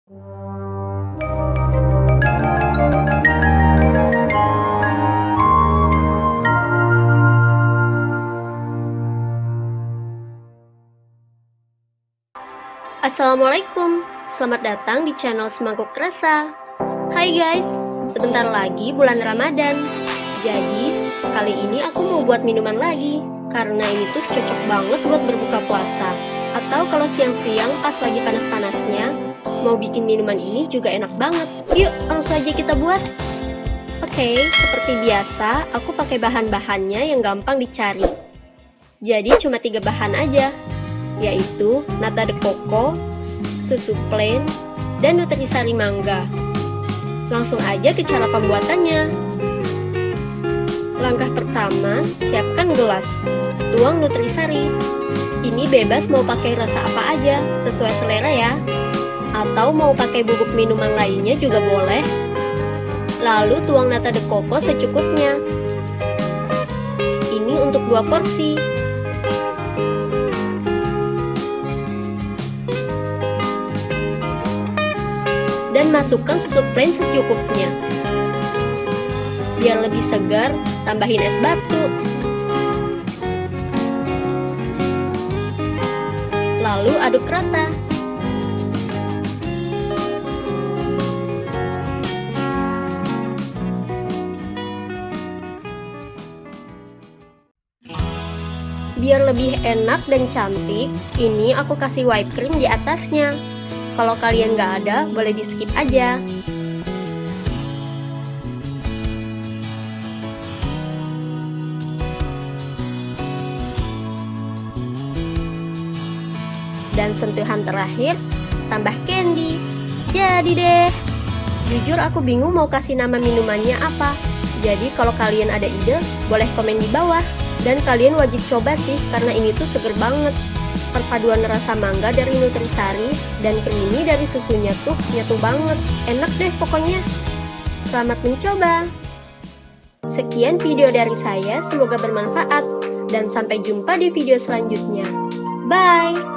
Assalamualaikum, selamat datang di channel Semangkuk Rasa. Hai guys, sebentar lagi bulan Ramadan. Jadi, kali ini aku mau buat minuman lagi, karena ini tuh cocok banget buat berbuka puasa. Atau kalau siang-siang pas lagi panas-panasnya, mau bikin minuman ini juga enak banget. Yuk, langsung aja kita buat. Oke, seperti biasa, aku pakai bahan-bahannya yang gampang dicari. Jadi cuma 3 bahan aja, yaitu nata de coco, susu plain, dan nutrisari mangga. Langsung aja ke cara pembuatannya. Langkah pertama, siapkan gelas. Tuang nutrisari. Ini bebas mau pakai rasa apa aja, sesuai selera ya. Atau mau pakai bubuk minuman lainnya juga boleh. Lalu tuang nata de coco secukupnya. Ini untuk 2 porsi. Dan masukkan susu plain secukupnya. Biar lebih segar, tambahin es batu. Lalu aduk rata. Biar lebih enak dan cantik, ini aku kasih whipped cream di atasnya. Kalau kalian nggak ada, boleh di skip aja. Dan sentuhan terakhir, tambah candy. Jadi deh. Jujur aku bingung mau kasih nama minumannya apa. Jadi kalau kalian ada ide, boleh komen di bawah. Dan kalian wajib coba sih, karena ini tuh seger banget. Perpaduan rasa mangga dari nutrisari dan creamy dari susunya tuh nyatu banget. Enak deh pokoknya. Selamat mencoba. Sekian video dari saya, semoga bermanfaat. Dan sampai jumpa di video selanjutnya. Bye!